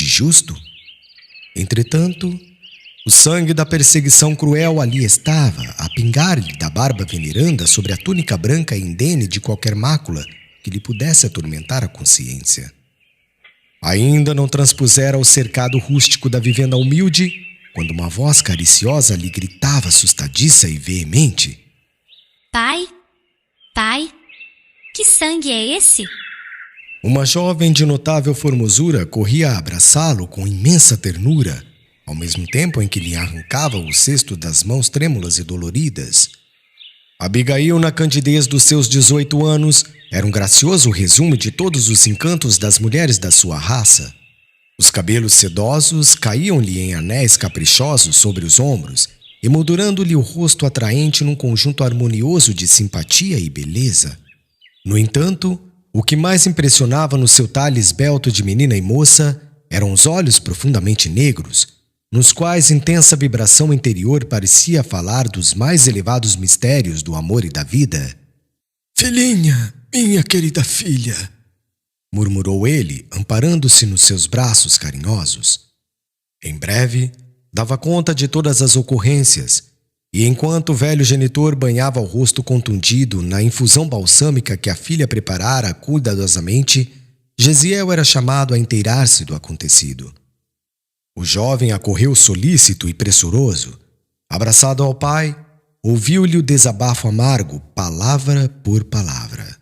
justo? Entretanto, o sangue da perseguição cruel ali estava, a pingar-lhe da barba veneranda sobre a túnica branca e indene de qualquer mácula que lhe pudesse atormentar a consciência. Ainda não transpusera o cercado rústico da vivenda humilde, quando uma voz cariciosa lhe gritava assustadiça e veemente: Pai? Pai? Que sangue é esse? Uma jovem de notável formosura corria a abraçá-lo com imensa ternura, ao mesmo tempo em que lhe arrancava o cesto das mãos trêmulas e doloridas. Abigail, na candidez dos seus 18 anos, era um gracioso resumo de todos os encantos das mulheres da sua raça. Os cabelos sedosos caíam-lhe em anéis caprichosos sobre os ombros, emoldurando-lhe o rosto atraente num conjunto harmonioso de simpatia e beleza. No entanto, o que mais impressionava no seu talhe esbelto de menina e moça eram os olhos profundamente negros, nos quais intensa vibração interior parecia falar dos mais elevados mistérios do amor e da vida. Filhinha, minha querida filha, murmurou ele, amparando-se nos seus braços carinhosos. Em breve, dava conta de todas as ocorrências, e enquanto o velho genitor banhava o rosto contundido na infusão balsâmica que a filha preparara cuidadosamente, Gesiel era chamado a inteirar-se do acontecido. O jovem acorreu solícito e pressuroso. Abraçado ao pai, ouviu-lhe o desabafo amargo, palavra por palavra.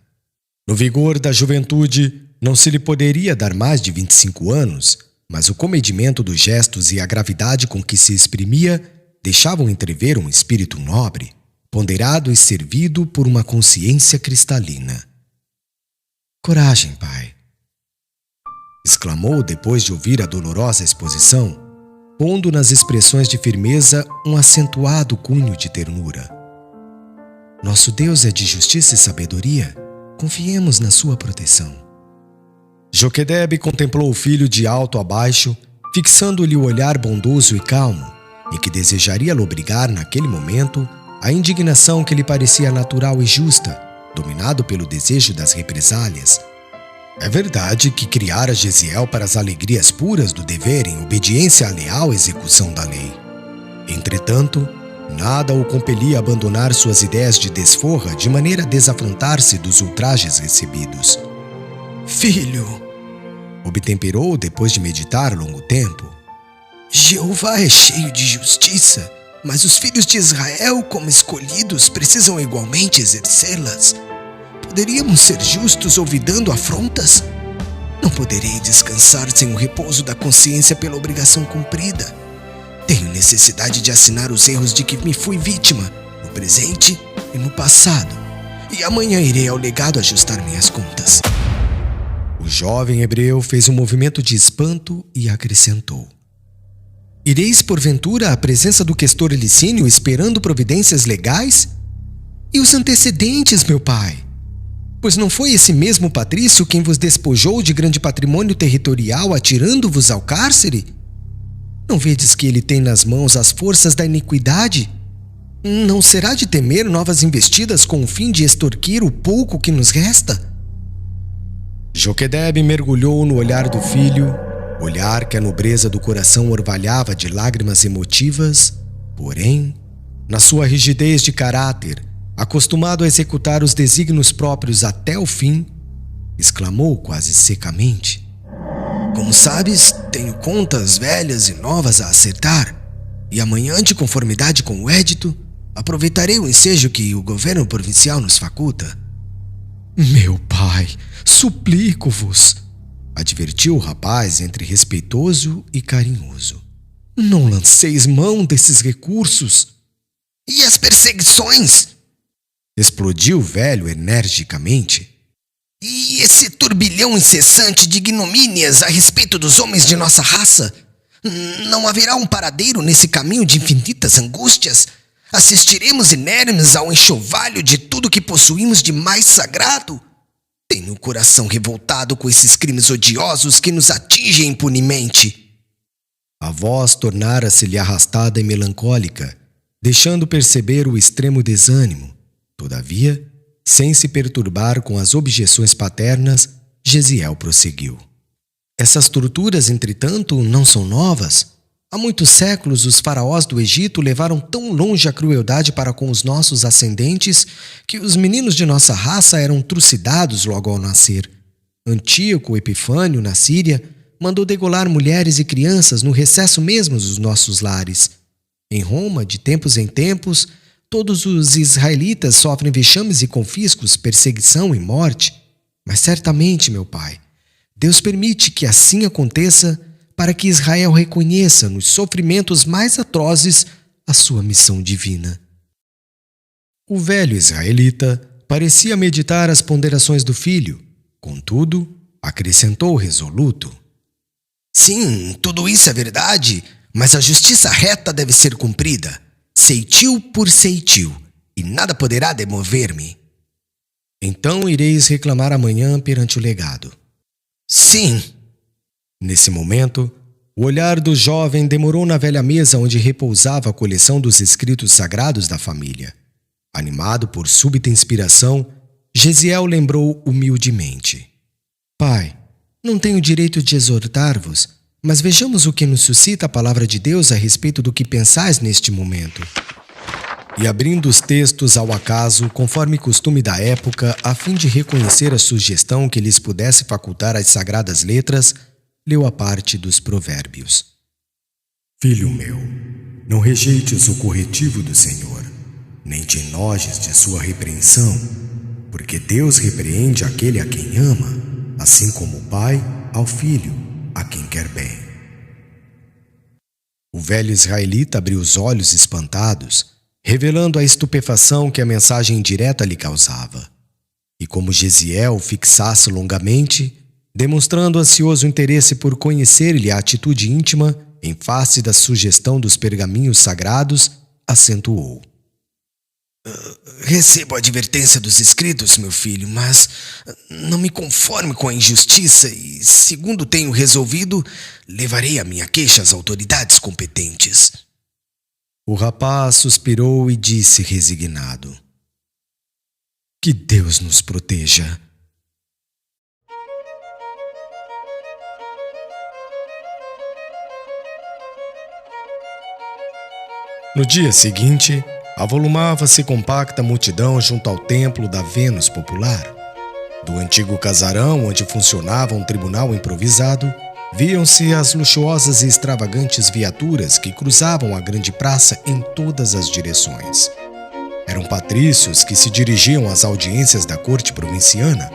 No vigor da juventude, não se lhe poderia dar mais de 25 anos, mas o comedimento dos gestos e a gravidade com que se exprimia deixavam entrever um espírito nobre, ponderado e servido por uma consciência cristalina. Coragem, pai! Exclamou depois de ouvir a dolorosa exposição, pondo nas expressões de firmeza um acentuado cunho de ternura. Nosso Deus é de justiça e sabedoria, confiemos na sua proteção. Joquedebe contemplou o filho de alto a baixo, fixando-lhe o olhar bondoso e calmo, em que desejaria lobrigar naquele momento a indignação que lhe parecia natural e justa, dominado pelo desejo das represálias. É verdade que criara Gesiel para as alegrias puras do dever em obediência à leal execução da lei. Entretanto, nada o compelia a abandonar suas ideias de desforra de maneira a desafrontar-se dos ultrajes recebidos. Filho, obtemperou depois de meditar longo tempo, Jeová é cheio de justiça, mas os filhos de Israel, como escolhidos, precisam igualmente exercê-las. Poderíamos ser justos olvidando afrontas? Não poderei descansar sem o repouso da consciência pela obrigação cumprida. Tenho necessidade de assinar os erros de que me fui vítima, no presente e no passado. E amanhã irei ao legado ajustar minhas contas. O jovem hebreu fez um movimento de espanto e acrescentou: Ireis porventura à presença do questor Licínio esperando providências legais? E os antecedentes, meu pai? Pois não foi esse mesmo patrício quem vos despojou de grande patrimônio territorial atirando-vos ao cárcere? Não vedes que ele tem nas mãos as forças da iniquidade? Não será de temer novas investidas com o fim de extorquir o pouco que nos resta? Joquedebe mergulhou no olhar do filho, olhar que a nobreza do coração orvalhava de lágrimas emotivas, porém, na sua rigidez de caráter, acostumado a executar os desígnios próprios até o fim, exclamou quase secamente: Como sabes, tenho contas velhas e novas a acertar, e amanhã, de conformidade com o édito, aproveitarei o ensejo que o governo provincial nos faculta. Meu pai, suplico-vos, advertiu o rapaz entre respeitoso e carinhoso. Não lanceis mão desses recursos. E as perseguições? Explodiu o velho energicamente. E esse turbilhão incessante de ignomínias a respeito dos homens de nossa raça? Não haverá um paradeiro nesse caminho de infinitas angústias? Assistiremos inermes ao enxovalho de tudo que possuímos de mais sagrado? Tenho o coração revoltado com esses crimes odiosos que nos atingem impunemente. A voz tornara-se-lhe arrastada e melancólica, deixando perceber o extremo desânimo. Todavia, sem se perturbar com as objeções paternas, Gesiel prosseguiu: Essas torturas, entretanto, não são novas. Há muitos séculos, os faraós do Egito levaram tão longe a crueldade para com os nossos ascendentes que os meninos de nossa raça eram trucidados logo ao nascer. Antíoco Epifânio, na Síria, mandou degolar mulheres e crianças no recesso mesmo dos nossos lares. Em Roma, de tempos em tempos, todos os israelitas sofrem vexames e confiscos, perseguição e morte. Mas certamente, meu pai, Deus permite que assim aconteça para que Israel reconheça nos sofrimentos mais atrozes a sua missão divina. O velho israelita parecia meditar as ponderações do filho, contudo, acrescentou resoluto: Sim, tudo isso é verdade, mas a justiça reta deve ser cumprida, ceitil por ceitil, e nada poderá demover-me. Então ireis reclamar amanhã perante o legado. Sim. Nesse momento, o olhar do jovem demorou na velha mesa onde repousava a coleção dos escritos sagrados da família. Animado por súbita inspiração, Gesiel lembrou humildemente: Pai, não tenho direito de exortar-vos, mas vejamos o que nos suscita a palavra de Deus a respeito do que pensais neste momento. E abrindo os textos ao acaso, conforme costume da época, a fim de reconhecer a sugestão que lhes pudesse facultar as sagradas letras, leu a parte dos provérbios. Filho meu, não rejeites o corretivo do Senhor, nem te enojes de sua repreensão, porque Deus repreende aquele a quem ama, assim como o pai ao filho, a quem quer bem. O velho israelita abriu os olhos espantados, revelando a estupefação que a mensagem indireta lhe causava. E como Gesiel fixasse longamente, demonstrando ansioso interesse por conhecer-lhe a atitude íntima em face da sugestão dos pergaminhos sagrados, acentuou: Recebo a advertência dos escritos, meu filho, mas não me conforme com a injustiça e, segundo tenho resolvido, levarei a minha queixa às autoridades competentes. O rapaz suspirou e disse resignado: Que Deus nos proteja. No dia seguinte, avolumava-se compacta multidão junto ao templo da Vênus popular. Do antigo casarão, onde funcionava um tribunal improvisado, viam-se as luxuosas e extravagantes viaturas que cruzavam a grande praça em todas as direções. Eram patrícios que se dirigiam às audiências da corte provinciana,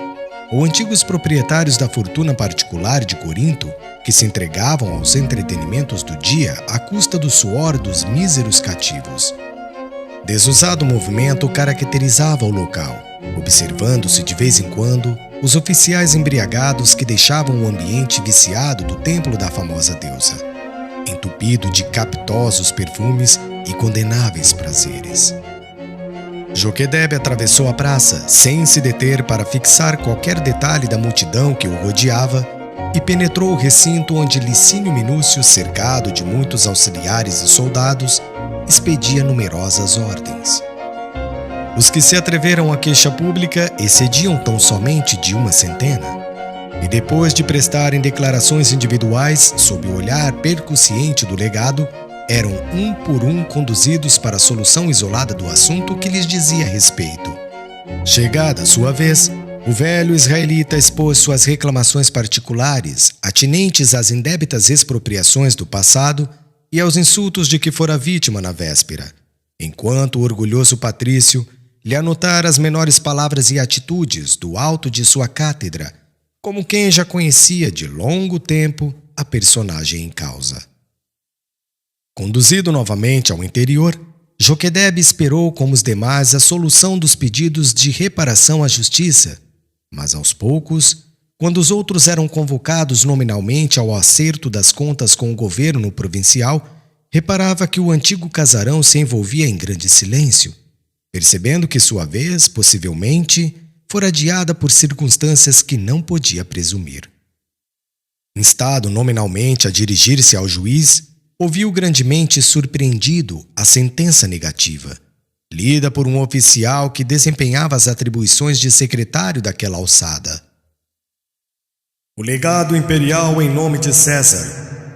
ou antigos proprietários da fortuna particular de Corinto, que se entregavam aos entretenimentos do dia à custa do suor dos míseros cativos. Desusado movimento caracterizava o local, observando-se de vez em quando os oficiais embriagados que deixavam o ambiente viciado do templo da famosa deusa, entupido de capitosos perfumes e condenáveis prazeres. Joquedebe atravessou a praça, sem se deter para fixar qualquer detalhe da multidão que o rodeava, e penetrou o recinto onde Licínio Minúcio, cercado de muitos auxiliares e soldados, expedia numerosas ordens. Os que se atreveram à queixa pública excediam tão somente de 100, e depois de prestarem declarações individuais sob o olhar percussiente do legado, eram um por um conduzidos para a solução isolada do assunto que lhes dizia respeito. Chegada a sua vez, o velho israelita expôs suas reclamações particulares, atinentes às indébitas expropriações do passado e aos insultos de que fora vítima na véspera, enquanto o orgulhoso patrício lhe anotara as menores palavras e atitudes do alto de sua cátedra, como quem já conhecia de longo tempo a personagem em causa. Conduzido novamente ao interior, Joquedebe esperou como os demais a solução dos pedidos de reparação à justiça, mas aos poucos, quando os outros eram convocados nominalmente ao acerto das contas com o governo provincial, reparava que o antigo casarão se envolvia em grande silêncio, percebendo que sua vez, possivelmente, fora adiada por circunstâncias que não podia presumir. Instado nominalmente a dirigir-se ao juiz, ouviu grandemente surpreendido a sentença negativa, lida por um oficial que desempenhava as atribuições de secretário daquela alçada. O legado imperial em nome de César